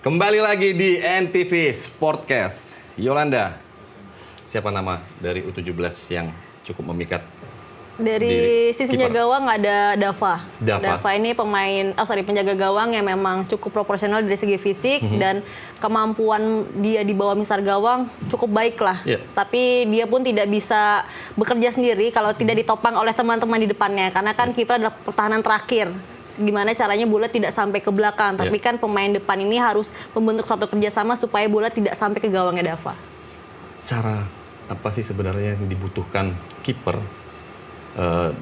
Kembali lagi di NTV Sportcast. Yolanda, siapa nama dari U17 yang cukup memikat? Dari sisi penjaga gawang ada Dava. Dava ini penjaga gawang yang memang cukup proporsional dari segi fisik dan kemampuan dia di bawah misar gawang cukup baik lah. Yeah. Tapi dia pun tidak bisa bekerja sendiri kalau tidak ditopang oleh teman-teman di depannya. Karena kan kiper adalah pertahanan terakhir. Gimana caranya bola tidak sampai ke belakang. Tapi kan pemain depan ini harus membentuk suatu kerjasama supaya bola tidak sampai ke gawangnya Dava. Cara apa sih sebenarnya yang dibutuhkan kiper?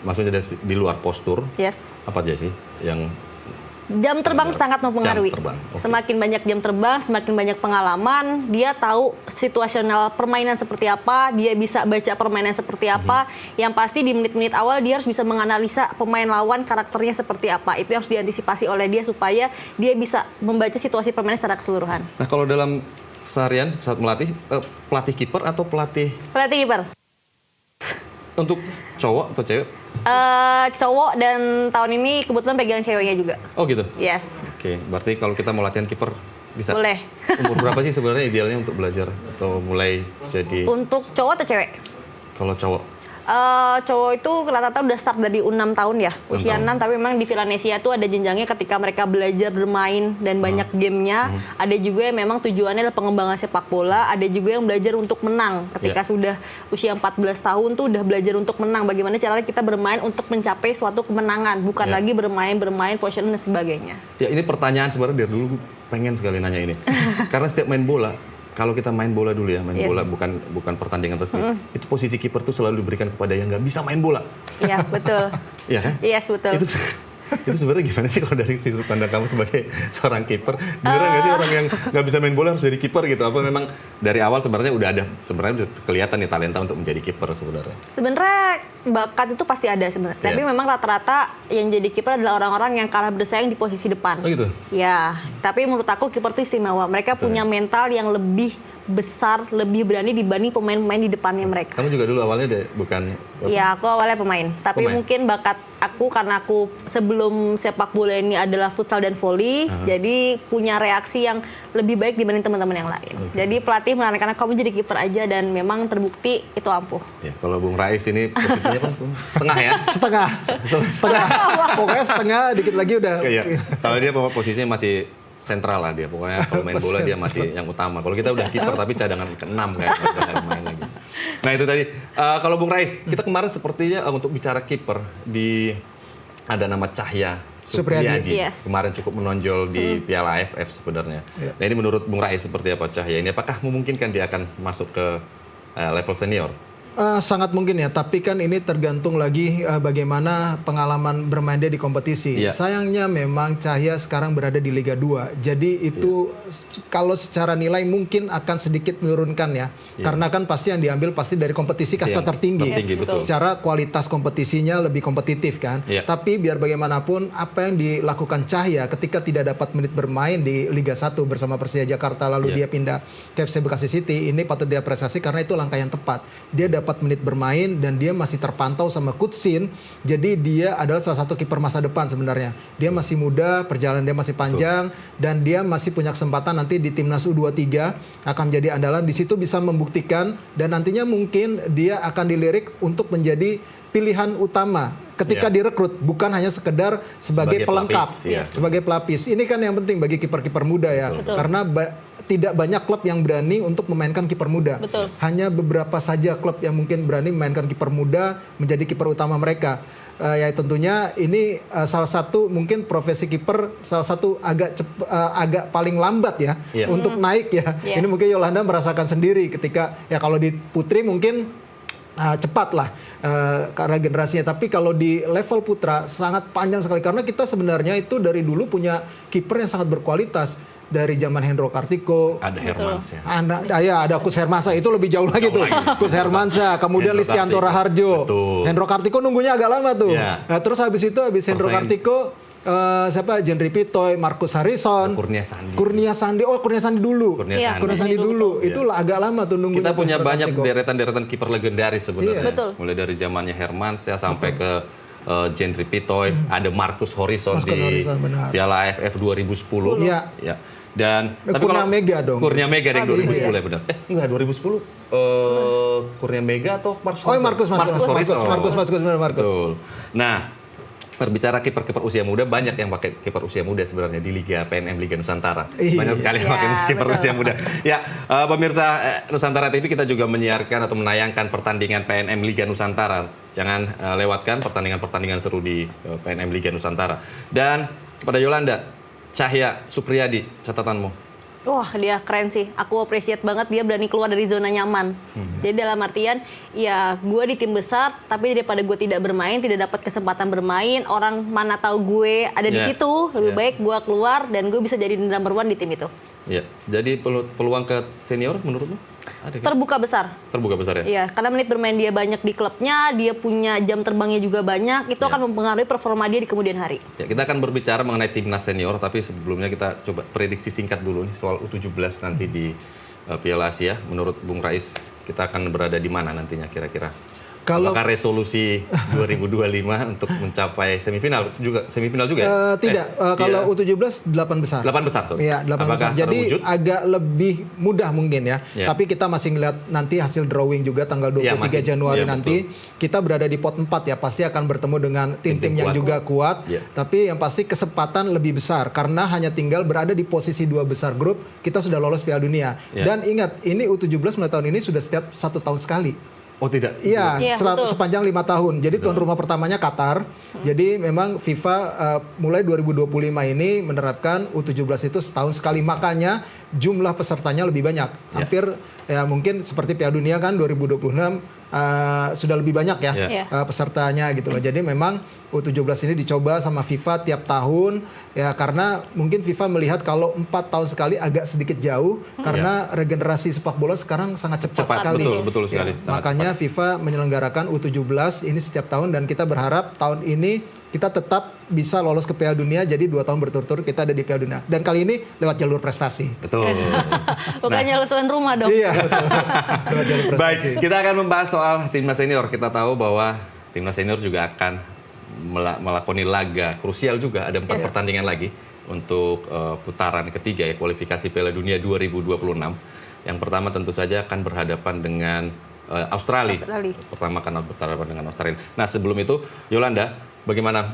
Maksudnya di luar postur, Yes. apa aja sih yang Jam terbang sangat mempengaruhi. Jam terbang, okay. Semakin banyak jam terbang, semakin banyak pengalaman, dia tahu situasional permainan seperti apa, dia bisa baca permainan seperti apa. Yang pasti di menit-menit awal dia harus bisa menganalisa pemain lawan karakternya seperti apa. Itu yang harus diantisipasi oleh dia supaya dia bisa membaca situasi permainan secara keseluruhan. Nah, kalau dalam keseharian saat melatih, pelatih kiper atau pelatih? Pelatih kiper. Untuk cowok atau cewek? Cowok, dan tahun ini kebetulan pegang ceweknya juga. Oh gitu? Yes. Oke, berarti kalau kita mau latihan kiper bisa? Boleh. Umur berapa sih sebenarnya idealnya untuk belajar atau mulai jadi? Untuk cowok atau cewek? Kalau cowok? Cowok itu rata-rata udah start dari 6 tahun ya, usia 6, tapi memang di Villanesia itu ada jenjangnya ketika mereka belajar bermain dan banyak gamenya. Ada juga yang memang tujuannya adalah pengembangan sepak bola, ada juga yang belajar untuk menang. Ketika sudah usia 14 tahun tuh udah belajar untuk menang, bagaimana caranya kita bermain untuk mencapai suatu kemenangan, bukan lagi bermain position dan sebagainya. Ya, ini pertanyaan sebenarnya dari dulu pengen sekali nanya ini. Karena setiap main bola, kalau kita main bola dulu ya, bola bukan pertandingan resmi, itu posisi kiper tuh selalu diberikan kepada yang nggak bisa main bola. Iya, betul. Iya kan? Yes, betul. Itu sebenarnya gimana sih kalau dari sudut pandang kamu sebagai seorang kiper? Beneran nggak sih orang yang nggak bisa main bola harus jadi kiper gitu? Apa memang dari awal sebenarnya udah kelihatan nih talenta untuk menjadi kiper sebenarnya? Sebenarnya bakat itu pasti ada sebenarnya. Tapi memang rata-rata yang jadi kiper adalah orang-orang yang kalah bersaing di posisi depan. Oh gitu? Ya, tapi menurut aku kiper itu istimewa. Mereka punya mental yang lebih besar, lebih berani dibanding pemain-pemain di depannya mereka. Kamu juga dulu awalnya bukan? Iya, aku awalnya pemain. Tapi mungkin bakat aku karena aku sebelum sepak bola ini adalah futsal dan voli, jadi punya reaksi yang lebih baik dibanding teman-teman yang lain. Jadi pelatih menyarankan kamu jadi kiper aja dan memang terbukti itu ampuh. Ya, kalau Bung Rais ini posisinya apa? Setengah ya? Setengah. Pokoknya setengah, dikit lagi udah. Iya. Kalau dia posisinya masih sentral lah dia, pokoknya kalau main bola dia masih yang utama. Kalau kita udah kiper tapi cadangan ke-6 kayak main lagi. Nah itu tadi, kalau Bung Rais, kita kemarin sepertinya untuk bicara kiper ada nama Cahya Supriyadi. Kemarin cukup menonjol di Piala AFF sebenarnya. Nah ini menurut Bung Rais seperti apa Cahya ini? Apakah memungkinkan dia akan masuk ke level senior? Sangat mungkin ya, tapi kan ini tergantung lagi bagaimana pengalaman bermain dia di kompetisi. Sayangnya memang Cahya sekarang berada di Liga 2, jadi itu kalau secara nilai mungkin akan sedikit menurunkan ya. Karena kan pasti yang diambil pasti dari kompetisi kasta tertinggi. Secara kualitas kompetisinya lebih kompetitif kan. Tapi biar bagaimanapun apa yang dilakukan Cahya ketika tidak dapat menit bermain di Liga 1 bersama Persija Jakarta lalu dia pindah ke FC Bekasi City, ini patut dia apresiasi karena itu langkah yang tepat. Dia dapat menit bermain dan dia masih terpantau sama Kutsin, jadi dia adalah salah satu kiper masa depan sebenarnya. Dia masih muda, perjalanan dia masih panjang, dan dia masih punya kesempatan nanti di timnas U23 akan menjadi andalan. Di situ bisa membuktikan dan nantinya mungkin dia akan dilirik untuk menjadi pilihan utama ketika direkrut, bukan hanya sekedar sebagai pelengkap, sebagai pelapis. Ini kan yang penting bagi kiper-kiper muda ya, karena tidak banyak klub yang berani untuk memainkan kiper muda. Hanya beberapa saja klub yang mungkin berani memainkan kiper muda menjadi kiper utama mereka. Ya tentunya ini salah satu mungkin profesi kiper salah satu agak paling lambat ya untuk naik ya. Ini mungkin Yolanda merasakan sendiri ketika ya kalau di putri mungkin cepat lah karena generasinya, tapi kalau di level putra sangat panjang sekali karena kita sebenarnya itu dari dulu punya kiper yang sangat berkualitas. Dari zaman Hendro Kartiko, ada Hermansyah, ada Kus Hermansyah, itu lebih jauh lagi tuh. Kus Hermansyah, kemudian Listianto Raharjo, Hendro Kartiko nunggunya agak lama tuh. Nah, terus habis Hendro Kartiko, Jendri Pitoy, Marcus Harrison, Kurnia Sandi dulu. Itu agak lama tuh nunggunya. Kita punya banyak deretan kiper legendaris sebenarnya. Mulai dari zamannya Hermansyah sampai ke Jendri Pitoy, ada Marcus Horizon di Piala AFF 2010. Dan Kurnia Mega dong. Kurnia Mega yang 2010 iya. ya benar. Enggak 2010. Kurnia Mega atau Marcus? Oh, Marcus. Betul. Nah, berbicara kiper-kiper usia muda, banyak yang pakai kiper usia muda sebenarnya di Liga PNM Liga Nusantara. Banyak sekali yang pakai kiper usia muda. Ya, pemirsa Nusantara TV, kita juga menyiarkan atau menayangkan pertandingan PNM Liga Nusantara. Jangan lewatkan pertandingan-pertandingan seru di PNM Liga Nusantara. Dan kepada Yolanda Cahya Supriyadi, catatanmu. Wah, dia keren sih. Aku appreciate banget dia berani keluar dari zona nyaman. Jadi dalam artian, ya gue di tim besar, tapi daripada gue tidak bermain, tidak dapat kesempatan bermain, orang mana tahu gue ada di situ, lebih baik gue keluar dan gue bisa jadi number one di tim itu. Ya, jadi peluang ke senior menurutmu? Ada kan? Terbuka besar. Terbuka besar ya? Iya, karena menit bermain dia banyak di klubnya, dia punya jam terbangnya juga banyak, itu akan mempengaruhi performa dia di kemudian hari. Ya, kita akan berbicara mengenai timnas senior, tapi sebelumnya kita coba prediksi singkat dulu nih soal U17 nanti di Piala Asia. Menurut Bung Rais, kita akan berada di mana nantinya kira-kira? Apakah resolusi 2025 untuk mencapai semifinal juga ya? Tidak, kalau U17 8 besar. 8 besar. Iya, 8 besar. Jadi agak lebih mudah mungkin ya. Tapi kita masih ngeliat nanti hasil drawing juga tanggal 23 Januari nanti. Betul. Kita berada di pot 4 ya, pasti akan bertemu dengan tim-tim yang juga kuat. Tapi yang pasti kesempatan lebih besar karena hanya tinggal berada di posisi 2 besar grup, kita sudah lolos Piala Dunia. Dan ingat, ini U17 mulai tahun ini sudah setiap 1 tahun sekali. Oh tidak? Iya, sepanjang 5 tahun. Jadi tuan rumah pertamanya Qatar. Jadi memang FIFA mulai 2025 ini menerapkan U17 itu setahun sekali. Makanya jumlah pesertanya lebih banyak. Hampir ya mungkin seperti Piala Dunia kan 2026 sudah lebih banyak ya pesertanya gitu loh. Jadi memang U17 ini dicoba sama FIFA tiap tahun ya karena mungkin FIFA melihat kalau 4 tahun sekali agak sedikit jauh karena regenerasi sepak bola sekarang sangat cepat sekali. Betul sekali. Makanya cepat. FIFA menyelenggarakan U17 ini setiap tahun dan kita berharap tahun ini kita tetap bisa lolos ke Piala Dunia, jadi 2 tahun berturut-turut kita ada di Piala Dunia. Dan kali ini lewat jalur prestasi. Betul. Bukannya lu tuan rumah dong. Iya, betul. Lewat jalur prestasi. Baik, kita akan membahas soal timnas senior. Kita tahu bahwa timnas senior juga akan melakoni laga krusial juga. Ada 4 pertandingan lagi untuk putaran ketiga ya, kualifikasi Piala Dunia 2026. Yang pertama tentu saja akan berhadapan dengan Australia. Pertama akan berhadapan dengan Australia. Nah, sebelum itu, Yolanda, bagaimana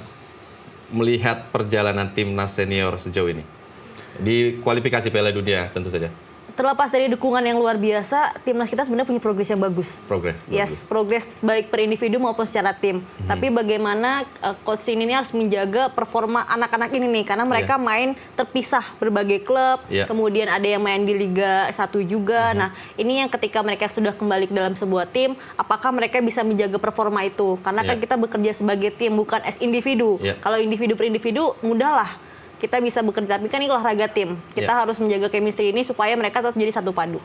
melihat perjalanan timnas senior sejauh ini di kualifikasi Piala Dunia tentu saja? Terlepas dari dukungan yang luar biasa, timnas kita sebenarnya punya progres yang bagus. Progres baik per individu maupun secara tim. Tapi bagaimana coach ini harus menjaga performa anak-anak ini nih, karena mereka main terpisah berbagai klub, kemudian ada yang main di Liga 1 juga. Nah, ini yang ketika mereka sudah kembali ke dalam sebuah tim, apakah mereka bisa menjaga performa itu? Karena kan kita bekerja sebagai tim, bukan as individu. Kalau individu per individu, mudahlah. Kita bisa bekerja, tapi kan ini olahraga tim. Kita harus menjaga chemistry ini supaya mereka tetap jadi satu padu.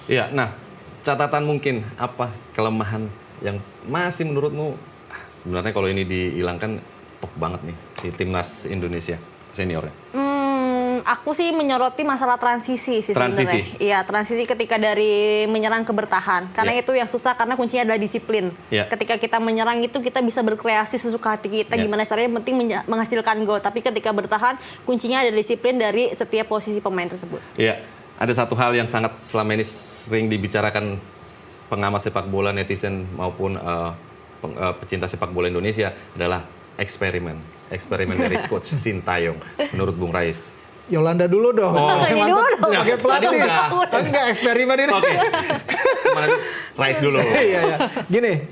Iya, nah catatan mungkin apa kelemahan yang masih menurutmu sebenarnya kalau ini dihilangkan top banget nih di timnas Indonesia seniornya? Aku sih menyoroti masalah transisi sih sebenarnya. Iya, transisi ketika dari menyerang ke bertahan. Karena itu yang susah karena kuncinya adalah disiplin. Ketika kita menyerang itu kita bisa berkreasi sesuka hati kita. Gimana caranya, yang penting menghasilkan gol. Tapi ketika bertahan kuncinya ada disiplin dari setiap posisi pemain tersebut. Iya, ada satu hal yang sangat selama ini sering dibicarakan pengamat sepak bola, netizen maupun pecinta sepak bola Indonesia adalah eksperimen dari Coach Sintayong. Menurut Bung Rais? Yolanda dulu dong. Ini dulu dong. Pakai pelatih. Enggak eksperimen ini. Oke. Rais dulu. Iya. Gini,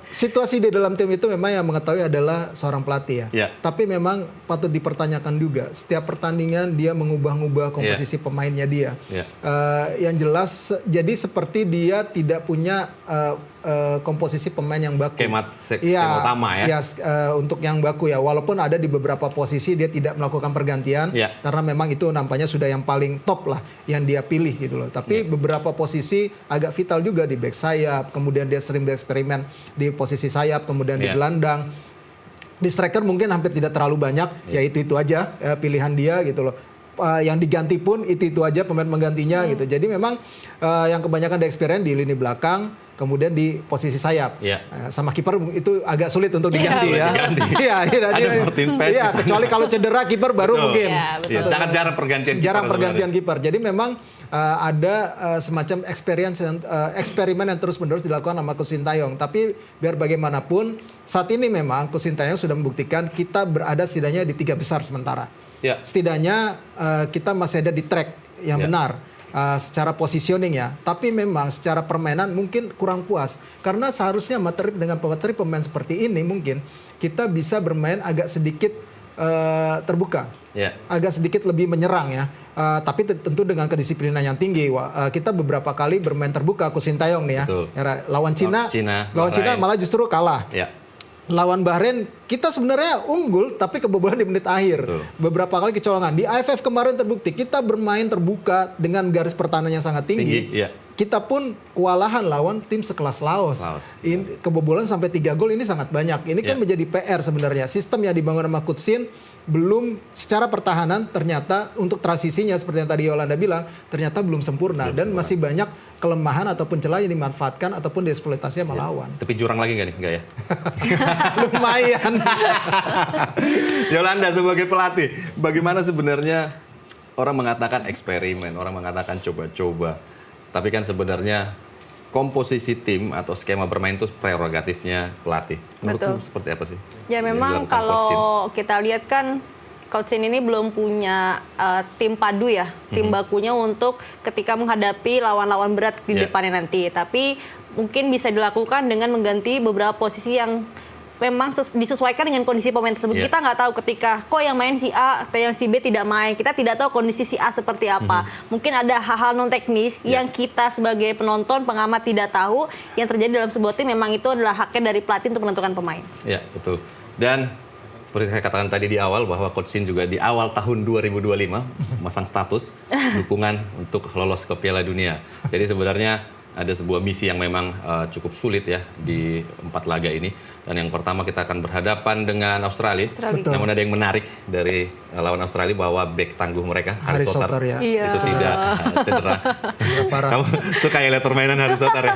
situasi di dalam tim itu memang yang mengetahui adalah seorang pelatih ya. Tapi memang patut dipertanyakan juga. Setiap pertandingan dia mengubah-ubah komposisi pemainnya dia. Yang jelas, jadi seperti dia tidak punya komposisi pemain yang baku. Skema utama ya. Untuk yang baku ya. Walaupun ada di beberapa posisi dia tidak melakukan pergantian. Karena memang itu nampaknya sudah yang paling top lah yang dia pilih gitu loh. Tapi beberapa posisi agak vital juga di back sayap. Kemudian dia sering bereksperimen di posisi sayap. Kemudian di gelandang. Di striker mungkin hampir tidak terlalu banyak. Ya itu aja pilihan dia gitu loh. Yang diganti pun itu aja pemain menggantinya gitu. Jadi memang yang kebanyakan di experience di lini belakang. kemudian di posisi sayap. Iya. Sama kiper itu agak sulit untuk diganti ya. Iya, Ada Martin Paes. iya, kecuali kalau cedera kiper baru Betul. mungkin. Iya, betul. Iya, sangat jarang pergantian kiper. Jarang sebenarnya. pergantian kiper. Jadi memang ada semacam eksperimen yang terus-menerus dilakukan sama Coach Sintayong. Tapi biar bagaimanapun saat ini memang Coach Sintayong sudah membuktikan kita berada setidaknya di 3 besar sementara. Ya. Setidaknya kita masih ada di track yang benar. Secara positioning ya, tapi memang secara permainan mungkin kurang puas karena seharusnya dengan materi pemain seperti ini mungkin kita bisa bermain agak sedikit terbuka, agak sedikit lebih menyerang ya, tapi tentu dengan kedisiplinan yang tinggi. Kita beberapa kali bermain terbuka Coach Sintayong nih ya. Lawan Cina malah justru kalah. Ya. Lawan Bahrain kita sebenarnya unggul tapi kebobolan di menit akhir. Betul. Beberapa kali kecolongan. Di AFF kemarin terbukti kita bermain terbuka dengan garis pertahanan yang sangat tinggi. Iya. Kita pun kewalahan lawan tim sekelas Laos. Ini kebobolan sampai 3 gol ini sangat banyak. Ini kan menjadi PR sebenarnya. Sistem yang dibangun sama Coach Sin belum secara pertahanan ternyata untuk transisinya seperti yang tadi Yolanda bilang ternyata belum sempurna dan masih banyak kelemahan ataupun celah yang dimanfaatkan ataupun dieksploitasi sama lawan. Tapi jurang lagi nggak nih? Nggak ya? Lumayan. Yolanda sebagai pelatih, bagaimana sebenarnya orang mengatakan eksperimen, orang mengatakan coba-coba. Tapi kan sebenarnya komposisi tim atau skema bermain itu prerogatifnya pelatih. Menurutmu seperti apa sih? Ya memang kalau kita lihat kan Coach Sin ini belum punya tim padu ya, tim bakunya untuk ketika menghadapi lawan-lawan berat di depannya nanti. Tapi mungkin bisa dilakukan dengan mengganti beberapa posisi yang memang disesuaikan dengan kondisi pemain tersebut. Kita nggak tahu ketika kok yang main si A atau yang si B tidak main. Kita tidak tahu kondisi si A seperti apa. Mungkin ada hal-hal non teknis yang kita sebagai penonton, pengamat tidak tahu yang terjadi dalam sebuah tim. Memang itu adalah haknya dari pelatih untuk menentukan pemain. Ya, betul. Dan seperti saya katakan tadi di awal bahwa Coach Sin juga di awal tahun 2025 masang status dukungan untuk lolos ke Piala Dunia. Jadi sebenarnya ada sebuah misi yang memang cukup sulit ya di 4 laga ini. Dan yang pertama kita akan berhadapan dengan Australia. Namun ada yang menarik dari lawan Australia bahwa bek tangguh mereka, Haris Sotar, itu tidak cedera. Kamu suka ya lihat permainan Haris Sotar ya?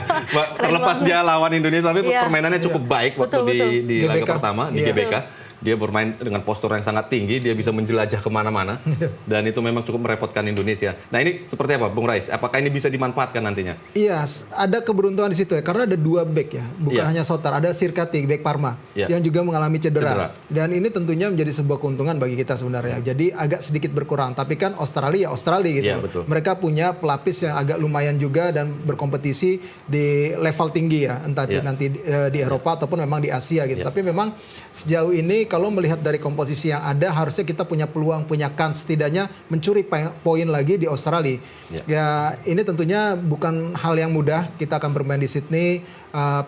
Terlepas dia lawan Indonesia, tapi permainannya cukup baik waktu di laga pertama, di GBK. Dia bermain dengan postur yang sangat tinggi, dia bisa menjelajah kemana-mana, dan itu memang cukup merepotkan Indonesia. Nah ini seperti apa, Bung Rais? Apakah ini bisa dimanfaatkan nantinya? Iya, ada keberuntungan di situ ya, karena ada 2 bek ya, bukan hanya Sotar, ada Sirkati, bek Parma, yang juga mengalami cedera. Dan ini tentunya menjadi sebuah keuntungan bagi kita sebenarnya. Jadi agak sedikit berkurang, tapi kan Australia gitu loh. Mereka punya pelapis yang agak lumayan juga dan berkompetisi di level tinggi ya, entah nanti di Eropa ataupun memang di Asia gitu. Tapi memang sejauh ini kalau melihat dari komposisi yang ada, harusnya kita punya peluang, punya kans setidaknya mencuri poin lagi di Australia. Ya ini tentunya bukan hal yang mudah. Kita akan bermain di Sydney.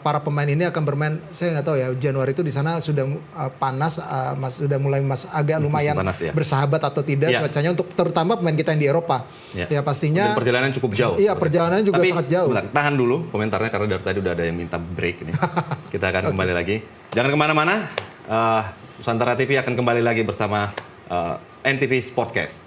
Para pemain ini akan bermain, saya nggak tahu ya, Januari itu di sana sudah panas, sudah mulai agak lumayan bersahabat atau tidak cuacanya untuk terutama pemain kita yang di Eropa. Ya pastinya. Dan perjalanan cukup jauh. Iya, perjalanan juga sangat jauh. Sebentar, tahan dulu komentarnya karena dari tadi udah ada yang minta break nih. Kita akan kembali lagi. Jangan kemana-mana. Nusantara TV akan kembali lagi bersama NTV Sportcast.